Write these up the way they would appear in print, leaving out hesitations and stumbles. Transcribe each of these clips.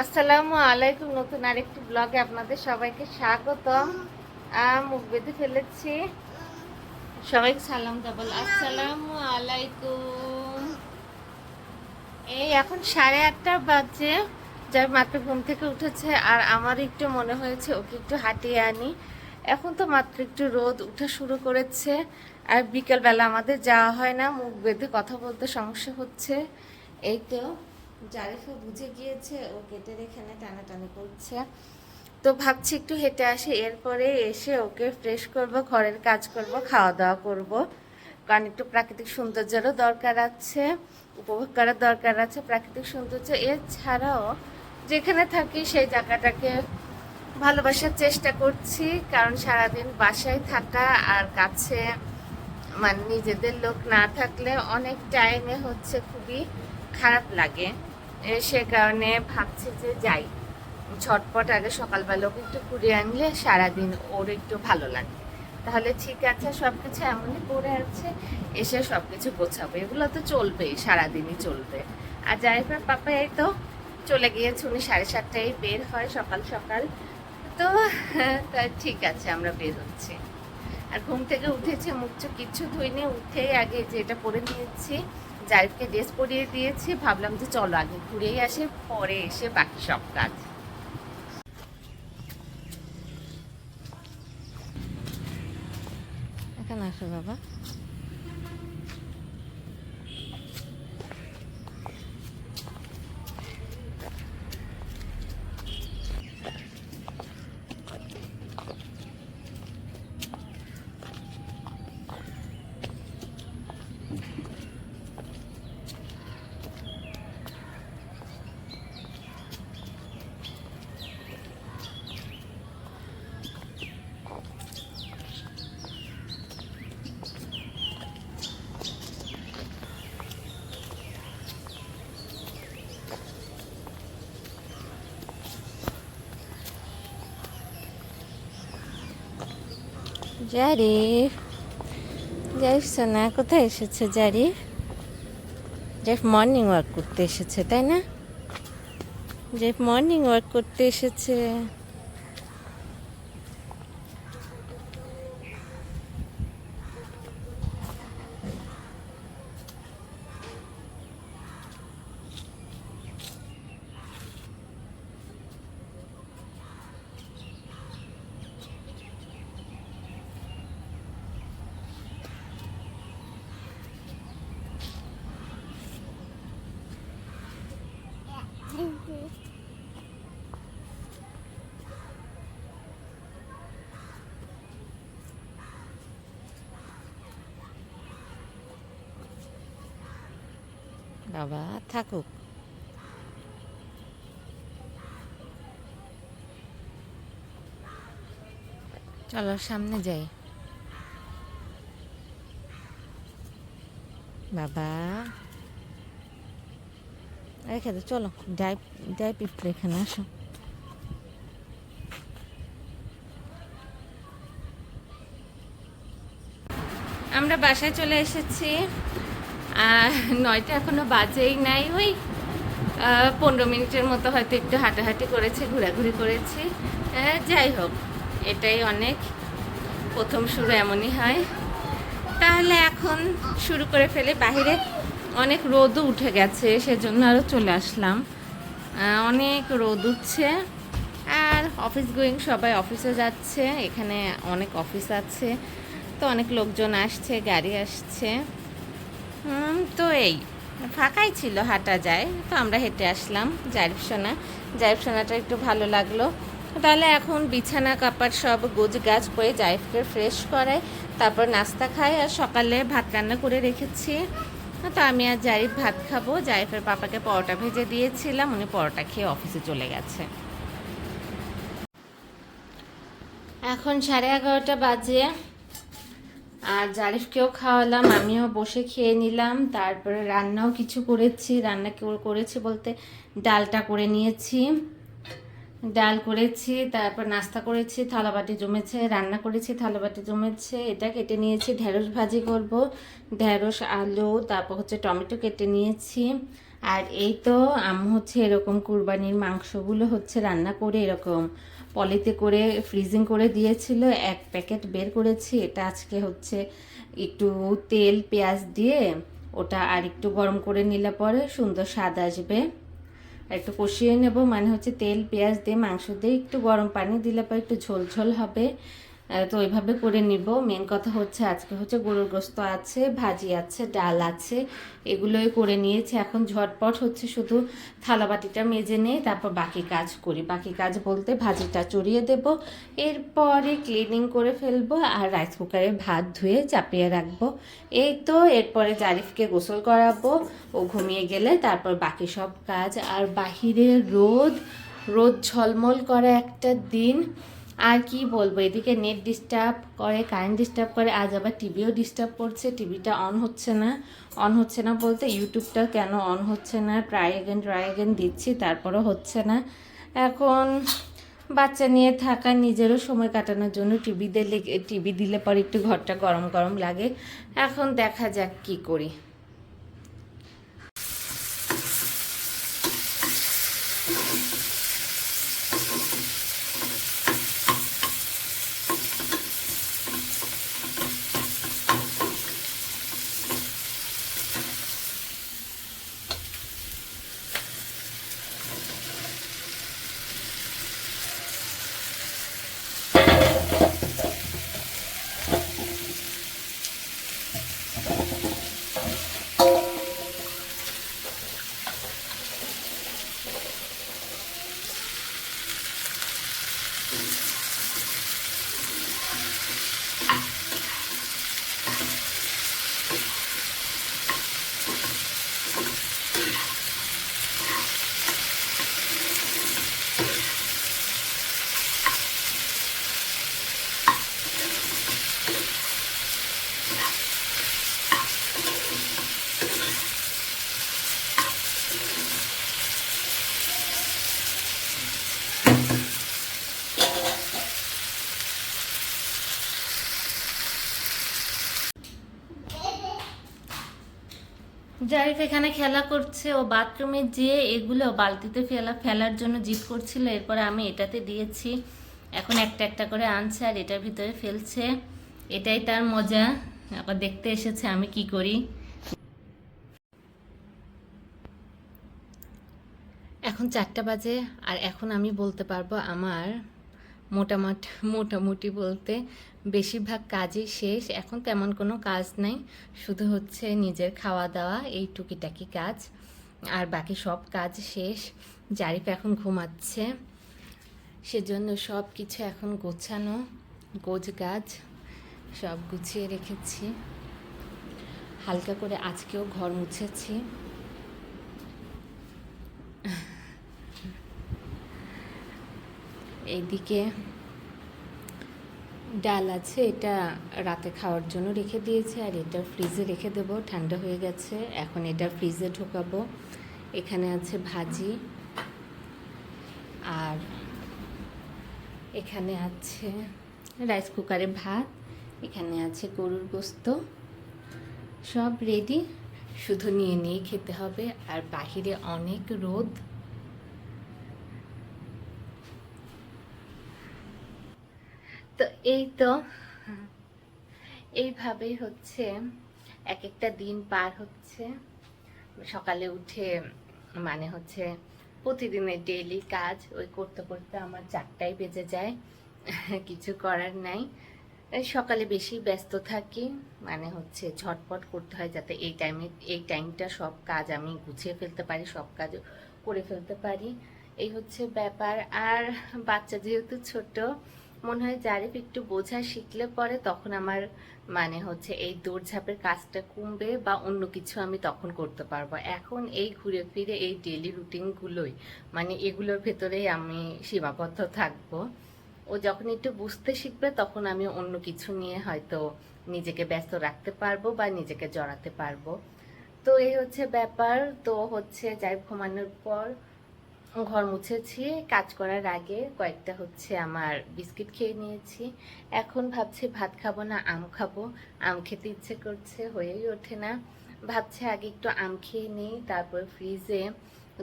আসসালামু আলাইকুম। নতুন আরেকটি ব্লগে আপনাদের সবাইকে স্বাগতম। মুখ বেঁধে ফেলেছি। সবাইকে সালাম ডাবল আসসালামু আলাইকুম। এই এখন 8:30 বাজে। যার মাত্র ঘুম থেকে উঠেছে, আর আমার একটু মনে হয়েছে ওকে একটু হাঁটিয়ে আনি। এখন তো মাত্র একটু রোদ উঠা শুরু করেছে, আর বিকেলবেলা আমাদের যাওয়া হয় না, মুখ বেঁধে কথা বলতে সমস্যা হচ্ছে। এই তো জারিফও বুঝে গিয়েছে, ও গেটের এখানে টানাটানি করছে। তো ভাবছি একটু হেঁটে আসি, এরপরে এসে ওকে ফ্রেশ করব, ঘরের কাজ করব, খাওয়া দাওয়া করব। কারণ একটু প্রাকৃতিক সৌন্দর্যেরও দরকার আছে, উপভোগ করার দরকার আছে প্রাকৃতিক সৌন্দর্য। এছাড়াও যেখানে থাকি সেই জায়গাটাকে ভালোবাসার চেষ্টা করছি, কারণ সারাদিন বাসায় থাকা আর কাছে মানে নিজেদের লোক না থাকলে অনেক টাইমে হচ্ছে খুবই খারাপ লাগে। সে কারণে ভাবছি যে যাই, ঝটপট আগে সকালবেলা ওকে একটু ঘুরিয়ে আনলে সারাদিন ওর একটু ভালো লাগে। তাহলে ঠিক আছে, সব কিছু এমনই পড়ে আছে, এসে সব কিছু গোছাবো, এগুলো তো চলবেই, সারাদিনই চলবে। আর জারিফের পাপা এই তো চলে গিয়েছে, উনি 7:30টায় বের হয় সকাল সকাল। তো ঠিক আছে, আমরা বের হচ্ছি। আর ঘুম থেকে উঠেছে, মুখ চোখ কিচ্ছু ধুইনি, উঠেই আগে যেটা পরে নিয়েছি, জারিফকে ড্রেস পরিয়ে দিয়েছি, ভাবলাম যে চলো আগে ঘুরেই আসি, পরে এসে বাকি সব কাজ। এখানে আসো বাবা। জারিফ, জারিফ সোনা কোথায় এসেছে? জারিফ, জারিফ মর্নিং ওয়াক করতে এসেছে, তাই না? জারিফ মর্নিং ওয়াক করতে এসেছে। বাবা থাকুক। চলো সামনে যাই। বাবা রেখে দে, চলো যাই, যাই পিঁপড়ে, এখানে আসো। আমরা বাসায় চলে এসেছি, আর 9টা এখনো বাজেই নাই। ওই 15 মিনিটের মতো হয়তো একটু হাঁটাহাঁটি করেছি, ঘোরাঘুরি করেছি। যাই হোক, এটাই অনেক, প্রথম শুরু এমনই হয়। তাহলে এখন শুরু করে ফেলে। বাহিরে অনেক রোদও উঠে গেছে, সেজন্য আরও চলে আসলাম। অনেক রোদ উঠছে, আর অফিস গোয়িং সবাই অফিসে যাচ্ছে, এখানে অনেক অফিস আছে, তো অনেক লোকজন আসছে, গাড়ি আসছে। তো এই ফাঁকাই ছিল, হাঁটা যায়, তো আমরা হেঁটে আসলাম। জারিফ সোনাটা একটু ভালো লাগলো। তাহলে এখন বিছানা কাপড় সব গোছ গাছ করে জারিফকে ফ্রেশ করাই, তারপর নাস্তা খাই। আর সকালে ভাত রান্না করে রেখেছি, তো আমি আর জারিফ ভাত খাবো। জারিফের পাপাকে পরোটা ভেজে দিয়েছিলাম, উনি পরোটা খেয়ে অফিসে চলে গেছে। এখন 11:30 বাজে, আর জারিফকেও খাওয়ালাম, আমিও বসে খেয়ে নিলাম। তারপরে রান্নাও কিছু করেছি, রান্না করেছি বলতে ডালটা করে নিয়েছি, ডাল করেছি, তারপর নাস্তা করেছি, থালাবাটি জমেছে, রান্না করেছি, থালাবাটি জমেছে। এটা কেটে নিয়েছি, ঢেঁড়স ভাজি করব, ঢেঁড়স আলু, তারপর হচ্ছে টমেটো কেটে নিয়েছি, আর এই তো আম্মু হচ্ছে এরকম কুরবানির মাংসগুলো হচ্ছে রান্না করে এরকম পলিতে করে ফ্রিজিং করে দিয়েছিল, 1 প্যাকেট বের করেছি। এটা আজকে হচ্ছে একটু তেল পেঁয়াজ দিয়ে ওটা আর একটু গরম করে নিলে পরে সুন্দর স্বাদ আসবে। একটু কষিয়ে নেব, মানে হচ্ছে তেল পেঁয়াজ দিয়ে মাংস দিয়ে একটু গরম পানি দিলে পরে একটু ঝোল ঝোল হবে। তো ওইভাবে করে নিব। মেন কথা হচ্ছে আজকে হচ্ছে গরুর গোস্ত আছে, ভাজি আছে, ডাল আছে, এগুলোই করে নিয়েছি। এখন ঝটপট হচ্ছে শুধু থালা বাটিটা মেজে নিয়ে তারপর বাকি কাজ করি। বাকি কাজ বলতে ভাজিটা চড়িয়ে দেব, এরপরে ক্লিনিং করে ফেলবো আর রাইস কুকারে ভাত ধুয়ে চাপিয়ে রাখবো। এই তো এরপরে জারিফকে গোসল করাবো, ও ঘুমিয়ে গেলে তারপর বাকি সব কাজ। আর বাহিরে রোদ রোদ ঝলমল করা একটা দিন। আর কি বলবো, এদিকে নেট ডিস্টার্ব করে, কারেন্ট ডিস্টার্ব করে, আজ আবার টিভিও ডিস্টার্ব করছে। টিভিটা অন হচ্ছে না, অন হচ্ছে না বলতে ইউটিউবটা কেন অন হচ্ছে না, ট্রাই অ্যাগেন দিচ্ছি, তারপরও হচ্ছে না। এখন বাচ্চা নিয়ে থাকা, নিজেরও সময় কাটানোর জন্য টিভি দিলে পরে একটু ঘরটা গরম গরম লাগে। এখন দেখা যাক কি করি। জারিফ এখানে খেলা করছে, ও বাথরুমে যেয়ে এগুলো বালতিতে ফেলার জন্য জিদ করছিল, এরপরে আমি এটাতে দিয়েছি। এখন একটা একটা করে আনছে আর এটার ভিতরে ফেলছে, এটাই তার মজা। আবার দেখতে এসেছে আমি কি করি। এখন 4টা বাজে আর এখন আমি বলতে পারবো আমার মোটামুটি বলতে বেশিরভাগ কাজই শেষ। এখন তেমন কোনো কাজ নাই, শুধু হচ্ছে নিজের খাওয়া দাওয়া, এই টুকিটাকি কাজ, আর বাকি সব কাজ শেষ। জারিফ এখন ঘুমাচ্ছে, সেজন্য সব কিছু এখন গোছানো, গাছ সব গুছিয়ে রেখেছি। হালকা করে আজকেও ঘর মুছেছি। এইদিকে ডাল আছে, এটা রাতে খাওয়ার জন্য রেখে দিয়েছে, আর এটা ফ্রিজে রেখে দেবো, ঠান্ডা হয়ে গেছে। এখন এটা ফ্রিজে ঢোকাবো। এখানে আছে ভাজি, আর এখানে আছে রাইস কুকারে ভাত, এখানে আছে গরুর গোস্ত, সব রেডি, শুধু নিয়ে খেতে হবে। আর বাহিরে অনেক রোদ। তো এই তো এইভাবেই হচ্ছে এক একটা দিন পার হচ্ছে। সকালে উঠে মানে হচ্ছে প্রতিদিনের ডেইলি কাজ ওই করতে করতে আমার 4টাই বেজে যায়। কিছু করার নাই, সকালে বেশি ব্যস্ত থাকি, মানে হচ্ছে ঝটপট করতে হয় যাতে এই টাইমটা সব কাজ আমি গুছিয়ে ফেলতে পারি, সব কাজ করে ফেলতে পারি, এই হচ্ছে ব্যাপার। আর বাচ্চা যেহেতু ছোট, মনে হয় জারিফ একটু বোঝা শিখলে পরে তখন আমার মানে হচ্ছে এই দৌড়ঝাঁপের কাজটা কমবে বা অন্য কিছু আমি তখন করতে পারবো। এখন এই ঘুরে ফিরে এই ডেলি রুটিনগুলোই, মানে এগুলোর ভেতরেই আমি সীমাবদ্ধ থাকবো। ও যখন একটু বুঝতে শিখবে তখন আমি অন্য কিছু নিয়ে হয়তো নিজেকে ব্যস্ত রাখতে পারবো বা নিজেকে জড়াতে পারবো। তো এই হচ্ছে ব্যাপার। তো হচ্ছে যাই ঘুমানোর পর ঘর মুছেছি, কাজ করার আগে কয়েকটা হচ্ছে আমার বিস্কিট খেয়ে নিয়েছি। এখন ভাবছি ভাত খাবো না আম খাবো, আম খেতে ইচ্ছে করছে, হয়েই ওঠে না। ভাবছি আগে একটু আম খেয়ে নিই, তারপর ফ্রিজে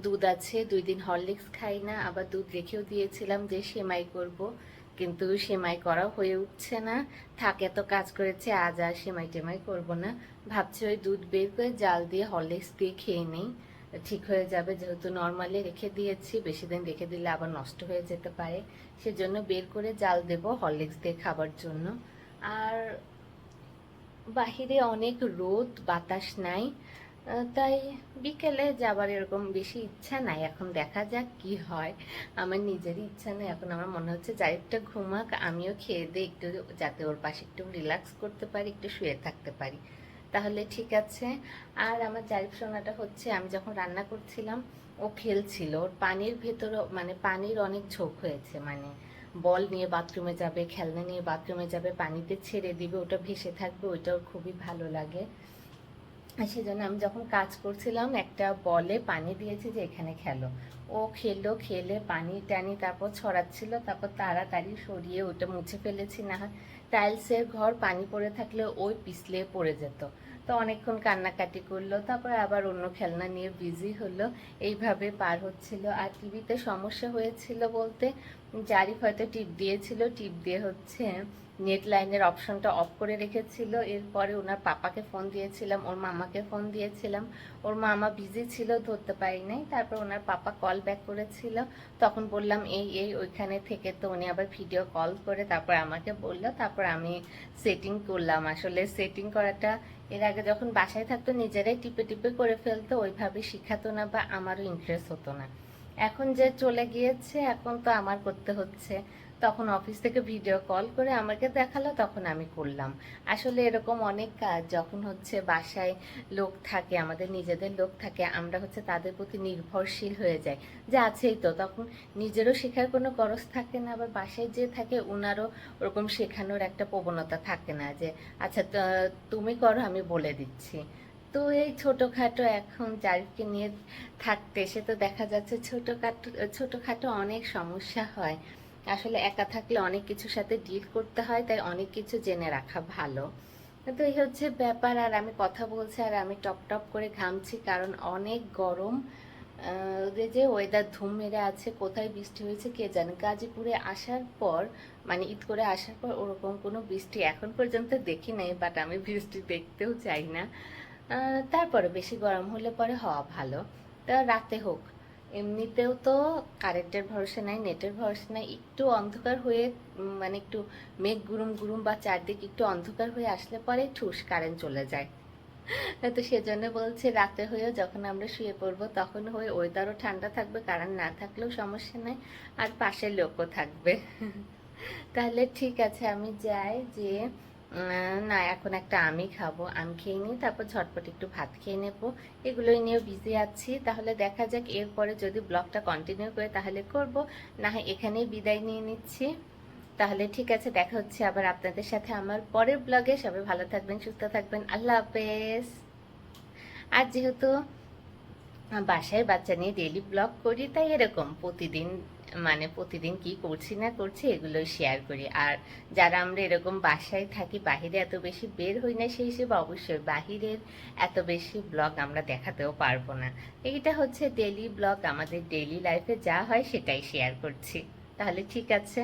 দুধ আছে, 2 দিন হরলিক্স খাই না, আবার দুধ রেখেও দিয়েছিলাম যে সেমাই করব, কিন্তু সেমাই করা হয়ে উঠছে না। থাক, এত কাজ করেছে, আজ আর সেমাই টেমাই করবো না। ভাবছি ওই দুধ বের করে জাল দিয়ে হরলিক্স দিয়ে খেয়ে নিই, ঠিক হয়ে যাবে। যেহেতু নর্মালি রেখে দিয়েছি, বেশি দিন রেখে দিলে আবার নষ্ট হয়ে যেতে পারে, সেজন্য বের করে জাল দেব হরলিক্স দিয়ে খাবার জন্য। আর বাহিরে অনেক রোদ, বাতাস নাই, তাই বিকেলে যাবার এরকম বেশি ইচ্ছা নাই। এখন দেখা যাক কি হয়, আমার নিজেরই ইচ্ছা নেই এখন। আমার মনে হচ্ছে জারিফটা ঘুমাক, আমিও খেয়ে দিয়ে একটু, যাতে ওর পাশে একটু রিল্যাক্স করতে পারি, একটু শুয়ে থাকতে পারি, তাহলে ঠিক আছে। আর আমার জারিফ সোনাটা হচ্ছে, আমি যখন রান্না করছিলাম ও খেলছিল, ওর পানির ভেতরে মানে পানির অনেক ঝোঁক হয়েছে, মানে বল নিয়ে বাথরুমে যাবে, খেলনা নিয়ে বাথরুমে যাবে, পানিতে ছেড়ে দিবে, ওটা ভেসে থাকবে, ওইটা ওর খুবই ভালো লাগে। সেজন্য আমি যখন কাজ করছিলাম একটা বলে পানি দিয়েছি যে এখানে খেলো, ও খেলো, খেলে পানি টানি তারপর ছড়াচ্ছিল, তারপর তাড়াতাড়ি সরিয়ে ওটা মুছে ফেলেছি, না হয় টাইলসের ঘর পানি পড়ে থাকলে ওই পিছলে পড়ে যেত। তো অনেকক্ষণ কান্নাকাটি করলো, তারপর আবার অন্য খেলনা নিয়ে বিজি হলো, এইভাবে পার হচ্ছিল। আর টিভিতে সমস্যা হয়েছিল বলতে, জারিফ হয়তো টিপ দিয়েছিল, টিপ দিয়ে হচ্ছে নেট লাইনের অপশনটা অফ করে রেখেছিল। এরপরে ওনার পাপাকে ফোন দিয়েছিলাম, ওর মামাকে ফোন দিয়েছিলাম, ওর মামা বিজি ছিল, ধরতে পারি নাই। তারপর ওনার পাপা কল ব্যাক করেছিল, তখন বললাম এই এই ওইখানে থেকে, তো উনি আবার ভিডিও কল করে তারপর আমাকে বললো, তারপর আমি সেটিং করলাম। আসলে সেটিং করাটা এর আগে যখন বাসায় থাকতো নিজেরাই টিপে টিপে করে ফেলতো, ওইভাবে শিখাতো না বা আমারও ইন্টারেস্ট হতো না। এখন যে চলে গিয়েছে, এখন তো আমার করতে হচ্ছে। তখন অফিস থেকে ভিডিও কল করে আমাকে দেখালো, তখন আমি করলাম। আসলে এরকম অনেক কাজ যখন হচ্ছে বাসায় লোক থাকে, আমাদের নিজেদের লোক থাকে, আমরা হচ্ছে তাদের প্রতি নির্ভরশীল হয়ে যাই, যে আছেই তো, তখন নিজেরও শেখার কোনো খরচ থাকে না, আবার বাসায় যে থাকে ওনারও ওরকম শেখানোর একটা প্রবণতা থাকে না, যে আচ্ছা তুমি করো, আমি বলে দিচ্ছি। তো এই ছোটোখাটো এখন জারিফকে নিয়ে থাকতে, সে তো দেখা যাচ্ছে ছোটোখাটো অনেক সমস্যা হয়। আসলে একা থাকলে অনেক কিছুর সাথে ডিল করতে হয়, তাই অনেক কিছু জেনে রাখা ভালো। তো এই হচ্ছে ব্যাপার। আর আমি কথা বলছি আর আমি টপ টপ করে ঘামছি, কারণ অনেক গরম। যে ওয়েদার ধুম মেরে আছে, কোথায় বৃষ্টি হয়েছে কে জানে। গাজীপুরে আসার পর, মানে ঈদ করে আসার পর ওরকম কোনো বৃষ্টি এখন পর্যন্ত দেখি নাই, বাট আমি বৃষ্টি দেখতেও চাই না। তারপরে বেশি গরম হলে পরে হওয়া ভালো, তা রাতে হোক। এমনিতেও তো কারেন্টের ভরসা নাই, নেটের ভরসা নাই, একটু অন্ধকার হয়ে মানে একটু মেঘ গুরুম গুরুম বা চারদিক একটু অন্ধকার হয়ে আসলে পরে ঠুস কারেন্ট চলে যায়। তো সেজন্য বলছে রাতে হয়েও যখন আমরা শুয়ে পড়বো তখন হয়ে ওয়েদারও ঠান্ডা থাকবে, কারেন্ট না থাকলেও সমস্যা নাই, আর পাশের লোকও থাকবে। তাহলে ঠিক আছে, আমি যাই, যে না এখন একটা আমি খাবো, আম খেয়ে নিই, তারপর ঝটপট একটু ভাত খেয়ে নেবো। এগুলোই নিয়েও বিজি আছি। তাহলে দেখা যাক এরপরে যদি ব্লগটা কন্টিনিউ করে তাহলে করব, না হয় এখানেই বিদায় নিয়ে নিচ্ছি। তাহলে ঠিক আছে, দেখা হচ্ছে আবার আপনাদের সাথে আমার পরের ব্লগে। সবাই ভালো থাকবেন, সুস্থ থাকবেন, আল্লাহ হাফেজ। আর যেহেতু বাসায় বাচ্চা নিয়ে ডেইলি ব্লগ করি, তাই এরকম প্রতিদিন, মানে প্রতিদিন কি করছি না করছি এগুলো শেয়ার করি। আর যারা আমরা এরকম বাসায় থাকি, বাহিরে এত বেশি বের হই না, সেই হিসেবে অবশ্যই বাহিরের এত বেশি ব্লগ আমরা দেখাতেও পারবো না। এইটা হচ্ছে ডেইলি ব্লগ, আমাদের ডেইলি লাইফে যা হয় সেটাই শেয়ার করছি। তাহলে ঠিক আছে।